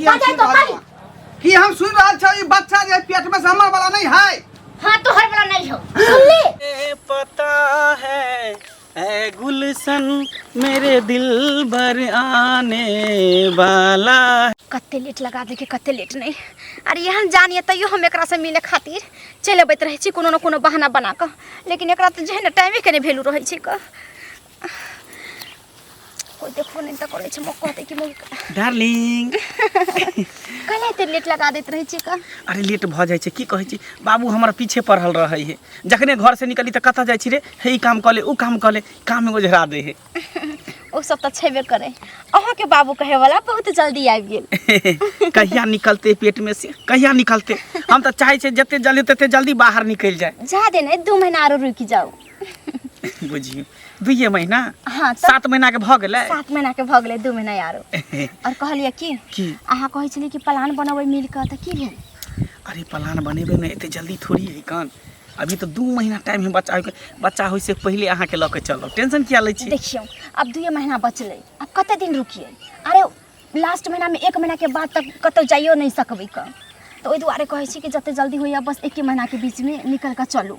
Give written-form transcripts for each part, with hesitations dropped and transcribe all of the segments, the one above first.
कि हम सुन रहा छ ई बच्चा जे पेट में से हमर वाला नहीं है। हां तो हर वाला नहीं हो सुन ले। पता है ऐ गुलशन मेरे दिल भर आने वाला। कत्ते लेट लगा दे के कत्ते लेट नहीं। अरे यहाँ जानिए तैयो हम एकरा से मिले खातिर चले अबैत रहे छी कोनो न कोनो बहाना बना के, लेकिन एकरा तो जे न टाइमे के ने वैल्यू रहे छी का। कोई देखो नहीं त करे छ म कहते कि मौगी डार्लिंग कले ते लेट लगा देत रहे छी का। अरे लेट भ जाय छै की कहै छी, बाबू हमरा पीछे पढ़ल रहै है, जखने घर से निकली त कता जाय छी रे, हे ई काम कले उ काम कले, काम में गोजरा दे है। ओ सब त छेबे करे, अहाँ के बाबू कहे वाला बहुत जल्दी आबि गेल। कहिया निकलते पेट में से, कहिया निकलते। हम त चाहे छे जते जल्दी तते जल्दी बाहर निकल जाए। जा दे ने 2 महीना और रुक जाओ। बुझियो 2 महीना। हां 7 महीना के भ गेलै। 7 महीना के भ गेलै 2 महीना यारो। और कहलिए कि अहाँ कहै छली कि प्लान बनाबै मिल के त की भेल। अरे प्लान बनेबे न एते जल्दी थोड़ी है कान, अभी तो 2 महीना टाइम है बच्चा होय से पहले अहाँ के लके चलो, टेंशन किया लै छी। देखियो अब 2 महीना बचले, अब कते दिन रुकिए। अरे लास्ट महीना में 1 महीना के बाद तक कतो जाइयो नहीं सकबै का, तो ओइ दुआरे कहै छी कि जते जल्दी होइया बस 1 महीना के बीच में निकल के चलू।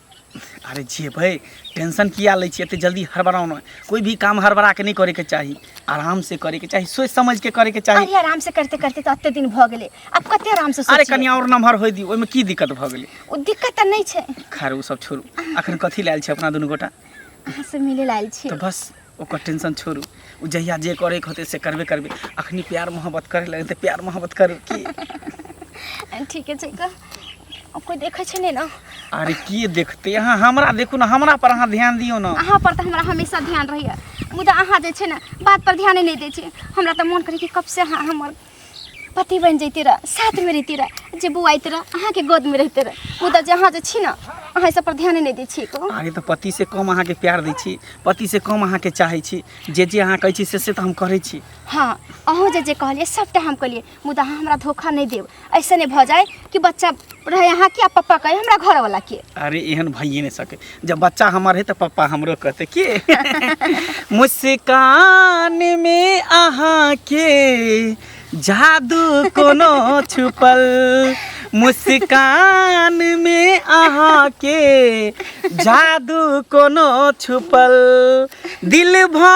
अरे जी भाई टेंशन किया लै छी, एते जल्दी हड़बड़ाओ न, कोई भी काम हड़बड़ा के नहीं करे के चाहिए, आराम से करे के चाहिए, सोच समझ के करे के चाहिए। अरे आराम से करते करते तो अत्ते दिन भ गेले, अब कते आराम से सोचिए। अरे कनिया और नमहर होय दी, ओय में की दिक्कत भ गेले। ओ दिक्कत त नहीं छे, खैर उ सब छोड़ू, अखन कथि लायल छै अपना दुनु गोटा। अहाँ से मिले लायल छी तो बस ओकर टेंशन छोड़ू, उ जहिया जे करे के होते से करबे करबे। अखनी प्यार मोहब्बत करे लगे त प्यार मोहब्बत करू की। ठीक है का कोई देखे छै ने ना। अरे की देखते यहाँ, हमरा देखू ना, हमरा पर अहाँ ध्यान दियो ना। अहाँ पर त हमरा हमेशा ध्यान रहैया, मुदा अहाँ जे छै ना बात पर ध्यान नहीं दै छी। हमरा त मन करे कि कब से अहाँ हमर पति बन जैती रह, साथ में रहती रह, जे बुआइत रह, अहाँ के गोद में रहते रह, मुदा जे अहाँ जे छी ना अहाँ सब पर ध्यान नहीं दै छी को। अरे तो पति से कम अहाँ के प्यार दै छी, पति से कम अहाँ के चाहे छी, जे अहाँ कहै छी से त हम करै छी। हां अहाँ जे कहलिए सबटा हम कहलिए, मुदा अहाँ हमरा धोखा नहीं देब, ऐसे नहीं भ जाए कि बच्चा रहे अहाँ के पप्पा कहे हमरा घर वाला के। अरे एहन भइए नहीं सके, जब बच्चा हमार है तो पप्पा हमरो कहते के। मुस्कान में अहाँ के जादू कोनो छुपल, मुस्कान में अहाँ के जादू कोनो छुपल, दिल भ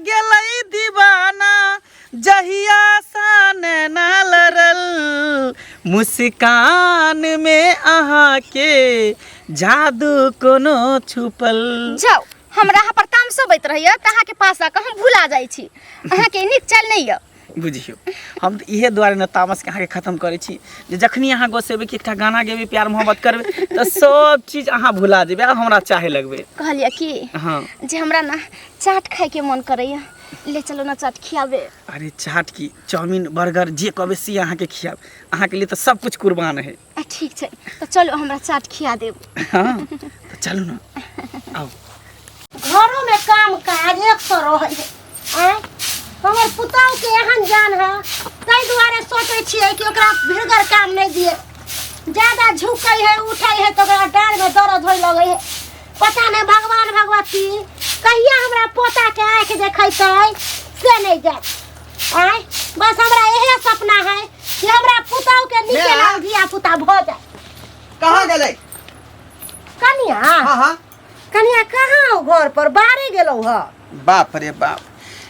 गेलै दीवाना जहिया सन ना लड़ल, मुस्कान में अहाँ के जादू कोनो छुपल। जाओ हमरा अहाँ पर तामसो बैत रहिया त अहाँ के पास आके हम भुला जाई छी, अहाँ के नीक चल नहीं य। बुझियो हम तो इहे द्वारे न तामस के अहाँ के खत्म करे छी, जे जखनी अहाँ गोसेबे कि एकटा गाना गेबे प्यार मोहब्बत करबे तो सब चीज अहाँ भुला देबे, अब हमरा चाहे लगबे। कहलिए कि हां जे हमरा ना चाट खाए के मन करैया, ले चलो ना चाट खियाबे। अरे चाट की चाउमीन बर्गर जे कहबे से अहाँ के खियाब, अहाँ के लिए तो सब कुछ कुर्बान है। ठीक छै तो चलो हमरा चाट खिया देब। हां तो चलो ना आओ। घरों में काम काज 100 रहे है, हमर पुतौ के एहन जान है, तै दुआरे सोचे छिए कि ओकरा भीड़गर काम नहीं दिए, ज्यादा झुकै है उठै है तो ओकरा डाँड़ में दर्द होय लगे है। पता नहीं भगवान भगवती कहिया हमरा पोता के आँख देखैतै से नहीं जाए। आय बस हमरा यही सपना है कि हमरा पुतौ के नीचे लाल धिया पुता भ जाए। कहां गेलै कनिया? हां हां कनिया कहाँ हो? घर पर बाहरे गेलौ ह। बाप रे बाप,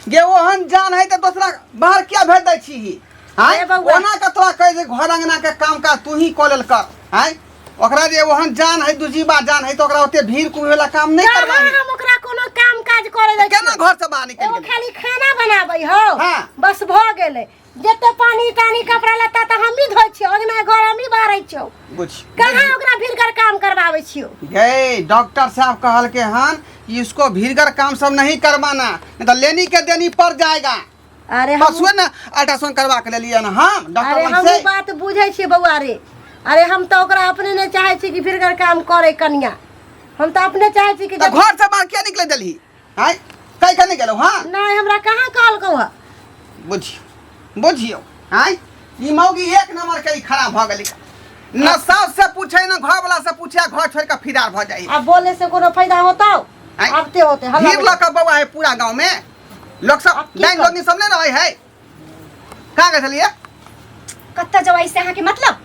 गे ओहन जान है तो दूसरा बाहर क्या भेज दै छी। हां ओना के तोरा कह दे घर अंगना के काम का तू ही कॉल कर। हां ओकरा जे ओहन जान है दुजीबा जान है तो ओकरा ओते भीड़ कुबे वाला काम नहीं करबा। हम ओकरा कोनो काम काज करे दै केना घर से बाहर निकल एगो गेलै। खाली खाना बनाबै हो। हां बस भ गेलै, जते पानी टानी कपड़ा लत्ता त हम ही धोइ छियो, अंगना घर हम ही बाहरै छियो। बुझ कहाँ ओकरा भीड़गर काम करवाबै छियो। गे डॉक्टर साहब कहल के हन कि इसको भीड़गर काम सब नहीं करवाना, नहीं तो लेनी के देनी पड़ जाएगा। अरे बस हुए ना अल्ट्रासाउंड करवा के ले लिया ना हम डॉक्टर अरे हम से। बात बुझै छियै बौआ रे। अरे हम तो ओकरा अपने ने चाहे छी कि भीड़गर काम करे कनिया, हम तो अपने चाहे छी कि तो घर से बाहर क्या निकले दलही। हां कई कने गेलो। हां नहीं हमरा कहाँ कहलकौ ह। बुझियो हां ई मौगी एक नंबर के खराब भ गेली, न सास से पूछे न घर वाला से पूछे, घर छोड़ के फिरार भ जाई। अब बोले से कोनो फायदा होता? आबते होते हल्ला भीड़ लगा बउआ है पूरा गांव में, लोग सब डाइन लोग सब नहीं रहे है। कहां गए चलिए कत्ता जवाई से अहाँ के मतलब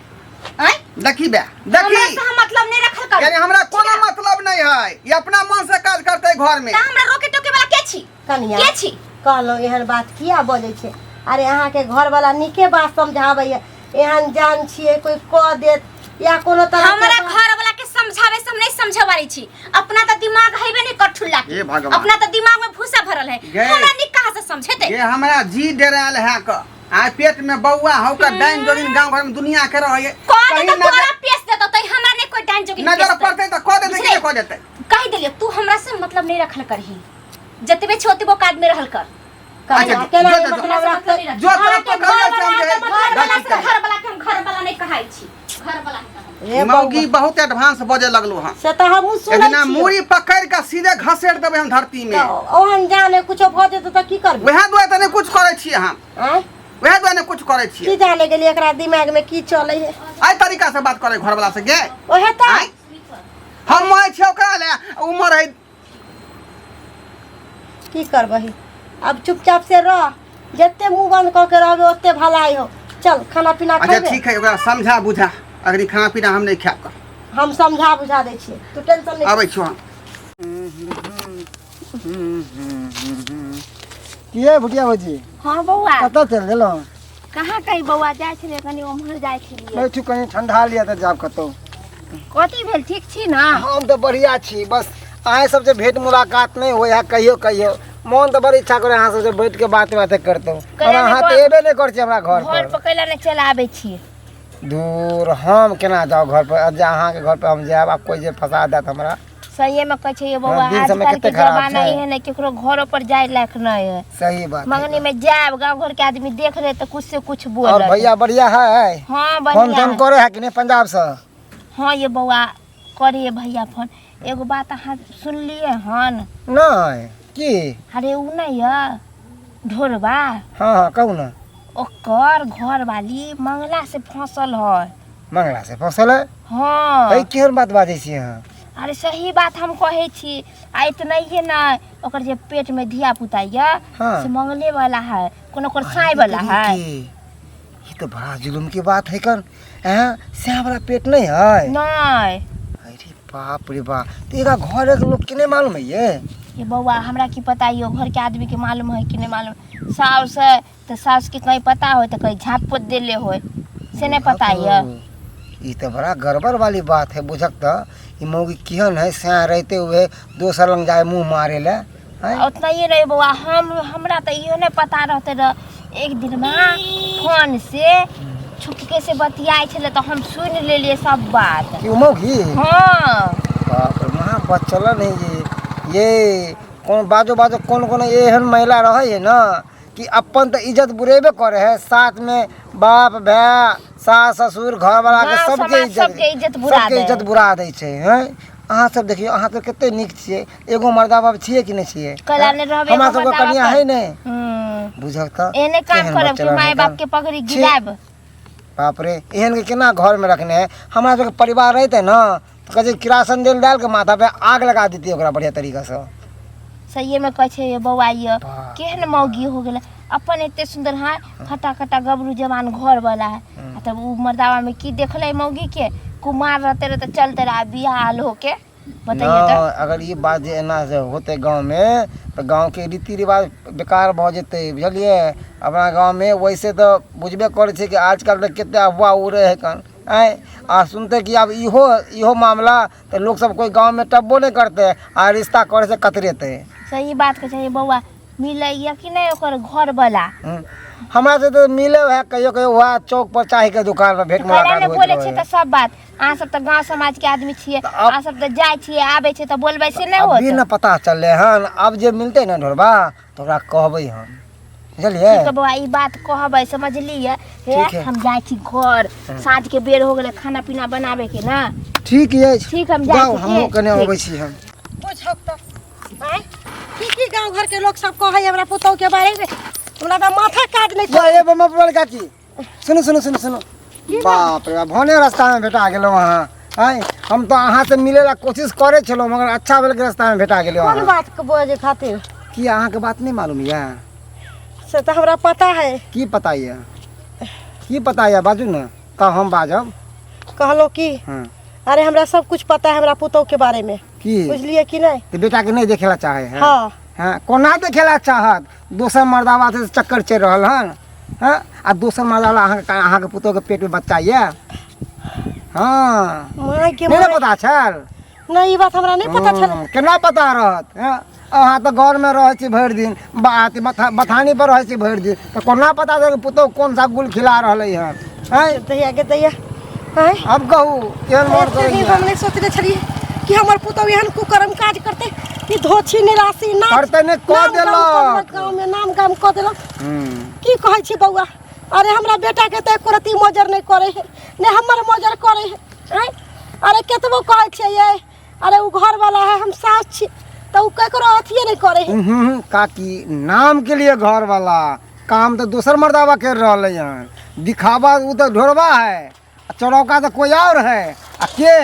आय देखी बे हमरा देखी से हम मतलब नहीं रखल कर यानी हमरा कोनो मतलब नहीं है, ये अपना मन से काज करते घर में। ता हमरा रोके टोके वाला के छी कनिया के छी कहलो एहन बात किया बोले छे? अरे अहाँ के घर वाला निके बात समझाबै है, एहन जान छिए कोई कह देत या कोनो तरह हमरा घर वाला के समझावे से हम नहीं समझवारी छी। अपना त दिमाग हैबे नहीं कठुल्ला हे भगवान। अपना त दिमाग में भूसा भरल है, गे। हमरा नहीं कहां से समझेते। ये हमरा जी डराल है क आ पेट में बौआ हो का डाइन जोगिन गांव घर में दुनिया के रहे कौन तो तोरा पेश देतो तई हमरा नहीं कोई डांस जोगिन नजर पड़ते त कह देते कि कह देते। कह देलियो तू हमरा से मतलब नहीं रखल करही, जतबे छोटबो काज में रहल कर। अच्छा, केना जो- जो- मतलब रखते जो तरह तो कहले समझे घर वाला के हम घर वाला नहीं कहै छी, घर वाला नहीं कहै। रे मौगी बहुत एडवांस बजे लगलो हां। से त हमहु सुनै एकना छी मूड़ी पकड़ के सीधे घसेड़ देबे हम धरती में। ओहन जाने कुछो भ जेत त की करबे? वह दुआ तने कुछ करे छी हम, आय वह दुआ ने कुछ करे छी। की जाने गेली एकरा दिमाग में की चलै है? आई तरीका से बात करे घर वाला से गे। ओहे त आय हम मोय छै ओकरा ले उमर है। की करबही? अब चुपचाप से रह, जत्ते मुंह बंद क के रहबे ओत्ते भलाई हो। चल खाना पीना अच्छा खैबे, ठीक है, ओकरा समझा बुझा, अगर खाना पीना हम नहीं खाब कर हम समझा बुझा दै छियै, तू टेंशन नहीं। आबै छी हम। किए भुटिया भौजी हां बौआ कतऽ चल गेलौ? कहाँ कहीं बौआ जाय छलिए, कनी ओम्हर जाय छलिए। बैठू कहीं ठंडा लिया तऽ जाब कतौ। कथी भेल, ठीक छी ना? हम तऽ बढ़िया छी, बस अहाँ सबसे भेंट मुलाकात नहीं होय है, कहियो कहियो मन तऽ बड़ी इच्छा करे अहाँ सबसे बैठ के बात करतौ, और अहाँ तऽ एबे नहीं कर छी हमरा घर घर पर। पकैला ने चल आबै छी। दूर हम केना जाओ घर पर? अब अहाँ के घर पर हम जाब, आब कोई जे फंसा देत हमरा। सही में कह छै बौआ, दिन समय आजकल के कते खराब जमाना छै। ये है केकरो घरों पर जाय लायक नहीं है। सही बात है। मंगनी में जाब, गांव घर के आदमी देख रहे तो कुछ से कुछ बोल। और भैया बढ़िया है? हाँ फोन बढ़िया तोन है। करे है कि नहीं पंजाब से? हाँ ये बौआ करिए भैया फोन। एगो बात अहाँ सुन लिए हन? नहीं की? अरे उ नहीं है ढोरबा, हाँ हाँ कहू ना। ओकर घर वाली मंगला से फंसल है। मंगला से फसल है? हाँ केहन बात बाजै छी अहाँ? अरे सही बात हम कहे छी। आ इतना ही ना, ओकर जे पेट में धिया पुता ये हाँ। से मंगले वाला है, कोनो ओकर साई वाला है। ये तो बड़ा जुलुम की बात है कन। हैं स्याह वाला पेट नहीं है? नहीं अरे बाप रे बाप, तो एका घर के लोग के नहीं मालूम है ये बौआ हमरा की पता यो, घर के आदमी के मालूम है कि नहीं मालूम। सास है तो सास के कहीं पता हो तो कहीं झाप पोत देले हो, से नहीं पता है। ये तो बड़ा गड़बड़ वाली बात है। बुझक तो ये मौगी किहन है स्याह रहते हुए दोसर लंग जाए मुंह मारे ले। उतना ये रहे बौआ, हमरा तो इहो नहीं पता रहते रह। एक दिन में फोन से छुटके से बतियाए छले तो हम सुन लेलिए सब बात। क्यों मौगी? हाँ बाप रे, वहाँ बात चल नहीं ये कौन बाजो बाजो कौन कौन एहन महिला रहे है ना कि अपन तो इज्जत बुरेबे करे है, साथ में बाप भाई सास ससुर घर वाला के गाँव सबके समाज सबके इज्जत बुरा सबके दे। इज्जत बुरा दै छै हैं। अहाँ सब देखियो, अहाँ सब कते नीक छियै, एगो मर्दा बाप छियै कि नहीं छियै? कला ने रहबे हमरा सबके कनिया है नहीं बुझक त एने काम केहन करब बच्चा कि माय रहने बाप का? के पकड़ी छी। गिराब। बाप रे, एहन के केना घर में रखने है? हमरा सबके परिवार रहते ना तो कहे किरासन तेल डाल के माथा पे आग लगा देती ओकरा बढ़िया तरीका से। सही में कहे छे बौआ ये वाह। केहन मौगी हो गेले, अपन एते सुंदर है, खटा खटा गबरू जवान घर वाला है। तब उ मर्दावा में की देखले मौगी के, कुमार रहते रहे तो चलते रहा बियाह हाल होके, बताइए ना, तो। अगर ये बात जे एना से होते गांव में तो गांव के रीति रिवाज बेकार भ जेते, बुझलिए? अपना गांव में वैसे तो बुझबे करे छे कि आजकल तो केते अफवाह उड़े है कन आए आ सुनते कि अब इहो मामला तो लोग सब कोई गांव में टब्बो नहीं करते आ रिश्ता करे से कतरेते। सही बात के चाहिए बौआ, मिलैया कि नहीं ओकर घर वाला? हमरा से तो मिले है कहियो कहियो वहाँ चौक पर चाय के दुकान पर भेंट कला मुलाकात ने होइत बोले रहे छे है। तो सब बात। अहाँ सब तो गांव समाज के आदमी छिए, तो अब- अहाँ सब तो जाय छिए आबे छे तो बोलबे से नहीं अभी होत। न पता चलले हन, अब जे मिलते ना ढोरबा तो ओकरा कहबै हम, बुझलिए? ठीक है बौआ, ई बात कहबै समझलिए। ठीक है। हम जाय छी घर, साँझ के बेर हो गेले खाना पीना बनावे के ना। ठीक है, ठीक, हम जाय जाओ छी, हमहूँ कने ठीक। अबै छी हम। बुझक त आय की गांव घर के लोग सब कहे हमरा पुतौ के बारे में, हमरा त माथा काट ले या ये बम बड़ काकी, सुनो सुनो सुनो सुनो, बाप रे बाप, भने रास्ता में भेटा गेलो वहाँ। आय हम तो अहाँ से मिले ला कोशिश करे छलो मगर अच्छा भेल के रास्ता में भेटा गेलो कौन वहाँ। बात के बोझे खातिर? की अहाँ के बात नहीं मालूम या? से तो हमरा पता है। की पता ये? की पता है बाजू ना तब हम बाजब। कहलो कि हाँ अरे हमरा सब कुछ पता है हमरा पुतौ के बारे में, की बुझलिए कि नहीं? तो बेटा के नहीं देखेला चाहे है। हाँ हाँ कोना देखेला चाहत दोसर मर्दावा से चक्कर चल रहल हन। हाँ आ दोसर मर्दावा अहाँ के पुतौ के पेट में बच्चा ये। हाँ माय के नहीं माय पता छल। नहीं, ई बात हमरा नहीं पता छल। केना पता रहत? अहाँ तो घर में रहे छी भरि दिन, बात बथानी पर रहे छी भरि दिन, तो कोना पता चल पुतौ कौन सा गुल खिला रहले हन? हैं दैया के दैया हैं अब कहू केहन मोर नहीं, हम नहीं सोचले छलिए कि हमर पुतौ एहन कुकर्म काज करते। ई धोछी निराशी ना करते ने क देलक गांव में नाम गाम क देलक। की कहै छी बौआ? अरे हमरा बेटा के तो एको रती मोजर नहीं करे है, ने हमर मोजर करे है। हैं अरे केतबो कहै छै ये, अरे उ घर वाला है, हम सास छी, तो उ केकरो अथिए नहीं करे है। काकी नाम के लिए घर वाला काम तो दूसर मर्दावा कर रहले हन। दिखावा उ तो ढोरवा है, चौरौका तो कोई और है। आ के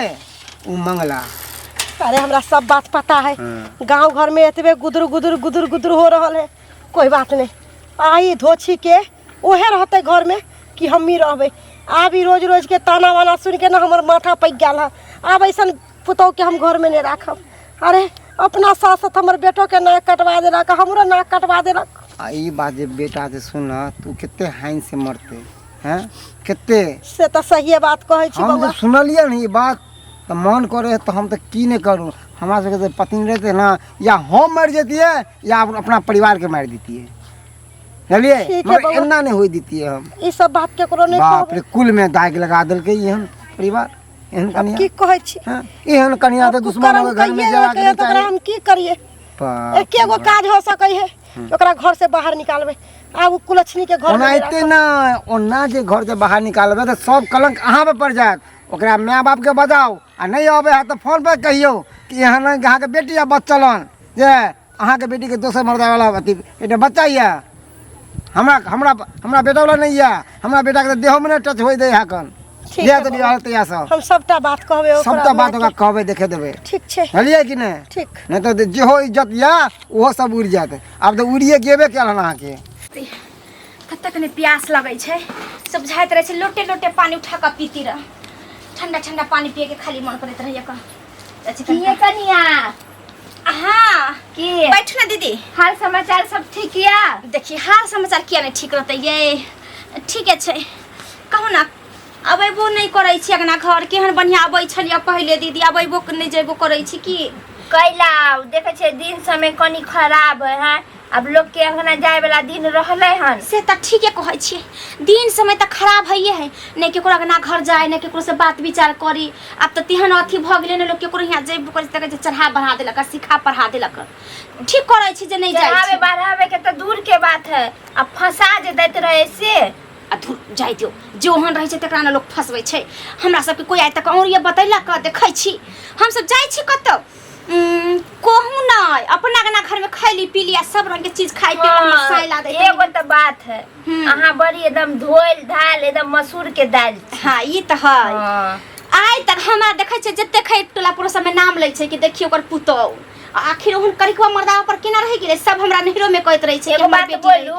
उ मंगला। अरे हमरा सब बात पता है। गांव घर में एतबे गुदर गुदर गुदर गुदर हो रहल है, कोई बात नहीं। आई धोछी के ओहे रहते घर में कि हम ही रहबे। आब ई रोज रोज के ताना वाना सुन के ना हमर माथा पक गेल है। आब ऐसन पुतौ के हम घर में नहीं राखब। अरे अपना सास हमर बेटो के नाक कटवा देलक, हमरो नाक कटवा देलक। आ ई बात जे बेटा से सुन तू कितने हाइन से मरते हैं कितने से तो सही बात कहै छी हम बौआ। जब सुनलिए ना ये बात तो मन करे तो हम तो की नहीं करूँ। हमारा सबके पत्नी रहते ना, या हम मर जतिए या अपना परिवार के मार देती है। चलिए ठीक है बउआ। एना नहीं हो देती है। हम ई सब बात केकरो नहीं बाप रे कहबै। कुल में दाग लगा दिल के एहन परिवार एहन कनिया। की कहै छी? हाँ, एहन कनिया तो दुश्मन के घर में जवा के नहीं तो चाहिए। हम की करिए? बाप एके गो काज हो सकै है, ओकरा घर से बाहर निकालबे। आब उ कुलछनी के घर में नहीं ओनाहिते ना ओना जे घर से बाहर निकालबे तो सब कलंक अहाँ पे पड़ जात। ओकरा माँ बाप के बताओ आ नहीं आवे है तो फोन पर कहियो कि यहाँ अहाँ के बेटी या बच्चलन जे अहाँ के बेटी के दोसर मर्दा वाला अथी बेटा बच्चा ये हमरा हमरा हमरा बेटा वाला नहीं है। हमरा बेटा के देह में नहीं टच होई दे हकन। ठीक ये है तो बउआ। बिहार तैयार सब हम सबटा बात कहबे ओकरा। सबटा बात माँ ओकरा के। कहबे देखे देबे। ठीक छै, चलिए कि नहीं ठीक। नहीं तो जे हो इज्जत या वो सब उड़ जाते। अब तो उड़िए गेबे कल अहाँ के। कतक ने प्यास लगै छै, सब बुझाइत रहे छै लोटे लोटे पानी उठा के पीती रह। ठंडा ठंडा पानी पिए के खाली मन करैत रहैया का। किए कनिया हाँ की बैठ ना दीदी। हाल समाचार सब ठीक या? देखिए हाल समाचार किया नहीं ठीक रहते ये। ठीक है कहू ना अबेबो नहीं करे छी अगना घर केहन बढ़िया अबै छलिए पहले दीदी, अबेबो नहीं जेबो करे छी की कैला देखे छे दिन समय कनी खराब है। अब लोग के अंगना जाए वाला दिन रहले हन से त ठीके कहै छी। दिन समय त खराब हइए है, नहीं केकरो अगना घर जाए नहीं केकरो से बात विचार करी। अब त तिहन अथी भ गेले न लोग केकरो यहाँ जेबो करे तक चढ़ा बढ़ा देलक, सिखा पढ़ा देलक। ठीक करे छी जे नहीं जाए चढ़ावे छी। बढ़ावे के तो दूर के बात है, अब फंसा जे दैत रहे से अधूर जाय दियो जो ओहन रहे छै तकरा न लोग फसबै छै। हमरा सबके कोई आइ तक और ये बतैलक देखै छी। हम सब जाय छी कत कहूँ नहीं अपना गना घर में खैली पीली आ सब रंग के चीज खाई पी के साइला दे। एगो तो बात है अहाँ बड़ी एकदम धोल धाल एकदम मसूर के दाल। हाँ ई त है। आइ तक हमरा देखै छै जते खै टोला पड़ोसा में नाम लै छै कि देखियो ओकर पुतौ। आखिर ओहन करिकवा मर्दावा पर केना रह गेलै सब हमरा नहिरो में कहैत रहै छै। एगो बात बोलू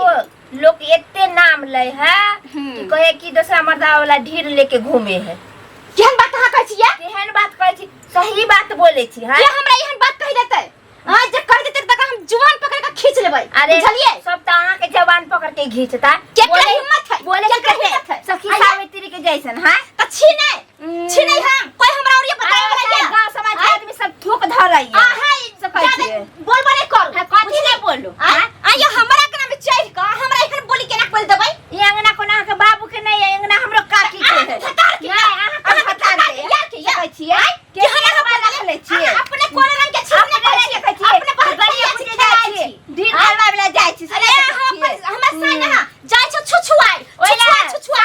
लोग एते नाम ले है कि कहे कि दूसरा मर्दा वाला ढीर लेके घूमे है। केहन बात अहाँ कहै छियै? केहन बात कहै छी? सही बात बोले छी। हां के हमरा एहन बात कहि देतै? हां जे कहि देतै तक हम जुबान पकड़ के खींच लेबै। अरे बुझलिए सब त अहाँ के जवान पकड़ के घींचता। केकरा हिम्मत है? बोले केकरा के हिम्मत है? सखी सावित्री के जैसन। हां त छीनै हम कोई हमरा और ये बताए वाला है? गांव समाज के आदमी सब थूक धरई है। हां सब कहै छियै। बोलबो नहीं कर। कथी नहीं बोलू? हां आइयो हमरा के नाम चढ़ के हमरा एहन बोली केना बोल देबै? ये अंगना कोना के बाबू के नहीं है, अंगना हमरो काकी के है। ठकार के नहीं अहाँ ठकार के यार के कहै छियै के हमरा के बात रख ले छियै। अपने कोन रंग के चीज नहीं कहै छियै। अपने बहुत बढ़िया चीज जाय छी। ढीर घरवा वाला जाय छी। अरे हमरा साइ ना जाय छ छुछुआई छुछुआ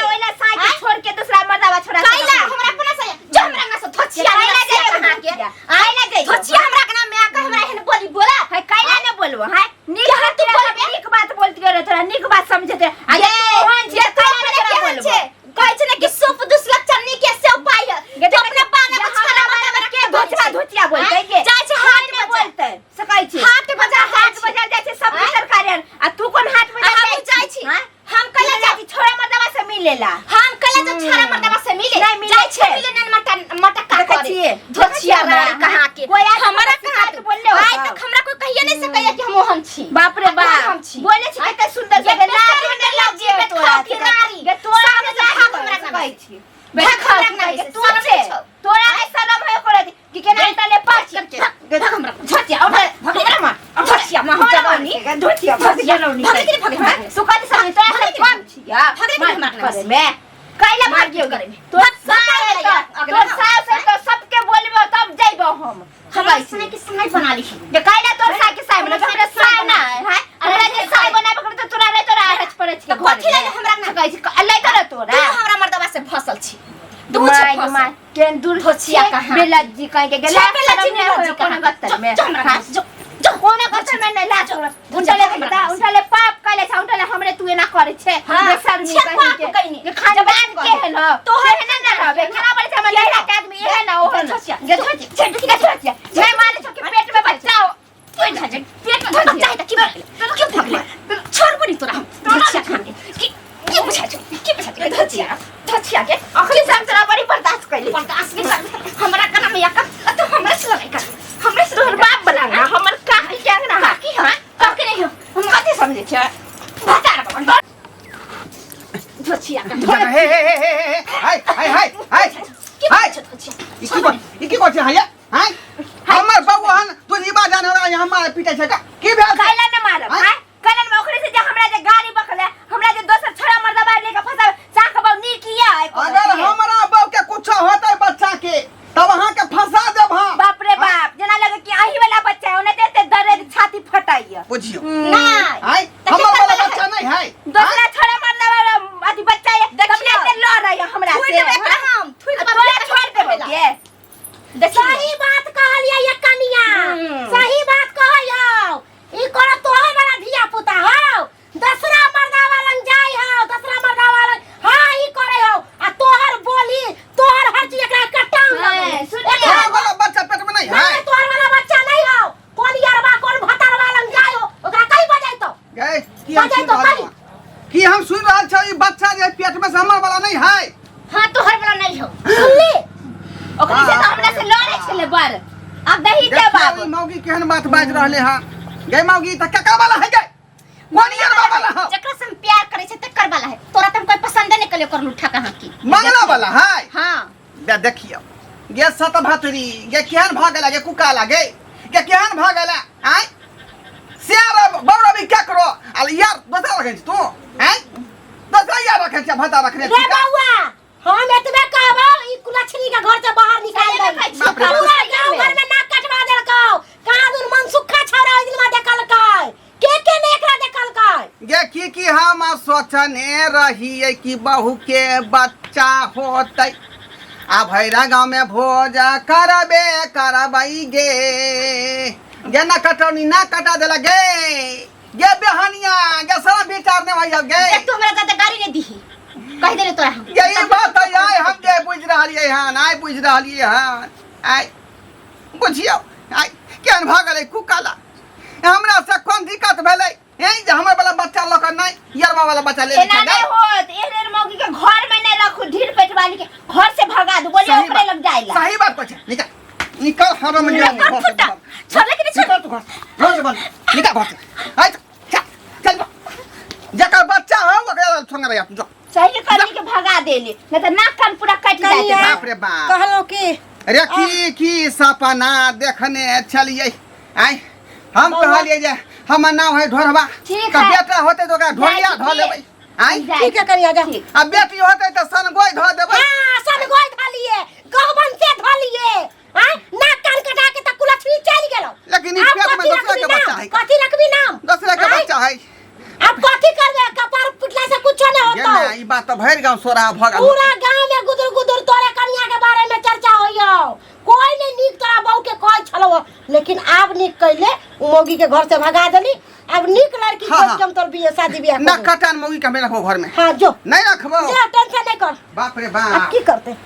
ओइला साई के छोड़ के दूसरा मर्दावा छोड़ा कैला हमरा कोना साइ जो हमरा ना से धोचिया कैला ना जाय कहां के आइला जाय धोचिया हमरा के नाम में आके हमरा एहन बोली बोला है। कैला ने बोलबो है निक क्या तू बोलबे? निक बात बोलती रे तोरा निक बात समझते। आ ये मोहन जी कैला ने क्या बोलबो छे कहै छै ना कि सूप दुसलक चन्नी के से उपाय है तो अपने बाने में छाला बना के धोचरा धोचिया बोलते के जाय छै हाथ में बोलते सकई छी। हाट हाट बजा जाय छै सब सरकारी आ तू कोन हाट बजा हम जाय छी। हम कैला जाय छी छोरा मर्दावा से मिले मिलेला हम कले तो छारा मर्दवा से मिले नहीं मिले जाय छे। मिले न मटका देखै करे छियै, धोछिया देखै छियै मारी कहाँ के कोई आज हमरा हमरा कहाँ तो बोलले हो आज तक हमरा कोई कहिए नहीं सकैया कि हम ओहन छी बाप रे बाप हम छी बोले छी कते सुंदर ये जगह लाज बेचारी ने ने लग लग जे तोरा तोरा किनारी गे तोरा सामने ने जा लाज हमरा हमरा कहै कहै छी बेखा नहीं नहीं तू तोरा से तोरा ने शरम है करे कि केना तले पाछ गे धक हमरा झटिया उठा भगेरा मार झटिया मार हम चलनी झटिया भगेरा लौनी भगेरा भगेरा सुकाती समय तोरा से कम छिया भगेरा मार मार करे में काइला मार दियो करे में तो सास से तो सबके बोलबो तब जइबो हम हमरा इसने की समय बना ली जे काइला तोर साई के साई बोले हमरा साई ना है अरे जे साई बनाबे करे तो तोरा रे तोरा हच पड़े छी तो कथि ले हमरा ना कहै छी अल्लाह करे तू तोरा हमरा मर्दवा से फंसल छी तू माय छे माय केन दूर धोछिया कहाँ? बेलज्जी कह के गेला बेलज्जी में बेलज्जी हो कोन कहाँ? गत्तर में जो हमरा जो कोन गत्तर में नहीं लाज उनले बता उनले पाप कहले छ उनले हमरे तू ना करे छे बेशर्मी कहि के खानदान के है न तो है ना रहबे खाना बड़े हम लड़का के आदमी है ना ओ है गे छोटी छोटी का छोटी मैं मारे छ के पेट में बच्चा ओए धजे पेट में बच्चा है त की क्यों भागले छोड़ पड़ी तोरा धोछिया खाने की बुझा छ की बुझा छ धचिया के अखरी सब तोरा बड़ी बर्दाश्त कइले बर्दाश्त नहीं कर हमरा कना में याका तो हमरा से लड़ाई कर हमरा से तोर बाप बना ना हमर का क्या ना की हां का के नहीं हो हम कथि समझे छ बता रे धोछिया का हे हे हे हे हाय हाय हाय हाय की हाय बात धोछिया ई की कोचे हाय हाय हमर बबुहन तू ई बा जान हमरा हमार पीटे छै का की भेल काइला न मारब हां कलन में ओखरे से जे हमरा जे गाड़ी बखले हमरा जे दोसर छड़ा मर्दबा लेके फसा साख बाऊ नी किया है अगर हमरा बहू के कुछ होतै बच्चा के तब अहाँ के फंसा देब हम बाप रे बाप जना लगे कि अही वाला बच्चा है ओने ते दर्द छाती फटाइया बुझियो नहीं हाय हमर वाला बच्चा नहीं है दूसरा छड़ा मर्दबा अथी बच्चा है कमले से लड़ रही है हमरा थुई से देबे एकरा हम थुई देबे तोरा छोड़ देबे के सही बात कहलिए ये कनिया सही बात कहयो ई कोनो तोहर वाला धिया पुता हो दसरा मर्दा वाला जाई हो दसरा मर्दा वाला हां ई करे हो आ तोहर बोली तोहर हर चीज एकरा कटांग लगे सुन हमर वाला बच्चा पेट में नहीं है नहीं तोहर वाला बच्चा नहीं हो कौन यारबा कौन भतार वाला जाई हो ओकरा कई बजाई तो गए की हम बजाई सुन तो रहल कई बा? की हम सुन रहल छ ई बच्चा जे पेट में से हमर वाला नहीं है हां तोहर वाला नहीं हो सुनली ओकरे से तो हमरा से लड़े छले बर अब दही दे बाबू ई मौगी केहन बात बाज रहले हां गए मौगी त कका वाला है गए कौन यारबा वाला हो जकरा से हम प्यार करे छै तकर वाला है तोरा त हम कोई पसंद नहीं कले कर लूठा कहां की मंगला वाला है हां दे देखियो गे सत भातरी गे केहन भागला गे कुका लागे गे केहन भागला आय सियार बौरा भी क्या करो अल यार बता रखे तू हैं बता यार रखे छ भता रखने रे बउआ हम एतबे कहबो ई कुलछनी के घर से बाहर निकाल दे बाप रे पूरा गांव घर में नाक कटवा देलकौ कहां दूर मन सुखा छौरा ओइ दिन में देखलकै के ने एकरा देखलकै गे की हम सोचने रहिए कि बहू के बच्चा होतै आ भैरा गांव में भोज करबे करबई गे गे ना कटौनी ना कटा देला गे गे बेहनिया गे सारा विचार ने भैया गे एक तो हमरा त गाड़ी नहीं दी कह देले तोरा हम यही बात है आय हम जे बुझ रहलिए हन आय बुझ रहलिए हन आय बुझियो आय केहन भागल है कुकाला हमरा से कोन दिक्कत भेलै यही जे हमर वाला बच्चा लक नहीं यरवा वाला बच्चा ले एना नहीं होत एहरे मौगी के घर में नहीं रखू ढीर पेट वाली के घर से भगा दू बोलिए सही ओकरे बात- लग जाइला सही बात कहै निकल निकल हम में निकल, घर से फुटा। बाहर। छोड़ लेकिन छोड़। निकल तू घर से बन निकल घर से आय चल जकर बच्चा हो ओकरा संग रह तू जा सही करनी के भगा देली नहीं तो नाक कान पूरा कट जाते बाप रे बाप कहलो कि अरे की सपना देखने चलिए आय हम कहलिए जे हमर नाम है ढोरबा ठीक का है। बेटा होते तो ओकरा ढोलिया जाय धो लेबै आय ठीक है करिया जा आ बेटी होते तो सनगोई धो देबै हां सब गोई धलिए गहबन से धलिए हां नाक कान कटा के त कुलछनी चल गेलो लेकिन ई पेट में दूसरे के बच्चा है कथी रखबी नाम दूसरे के बच्चा है अब कथी करबे कपार फुटला से कुछ नहीं ये होता मैं ई बात तो भर गांव सोरा भगा पूरा गांव में गुदुर गुदुर तोरे कन्या के बारे में चर्चा होइयो कोई नहीं नीक तोरा बहू के कहै छलो लेकिन आब नीक कइले उ मौगी के घर से भगा देली अब नीक लड़की हाँ, खोज हाँ। के हम तोर बियाह शादी बियाह ना करबो कटान मौगी का में रखो घर में हां जो नहीं रखबो जो टेंशन नहीं कर बाप रे अब बाप की करते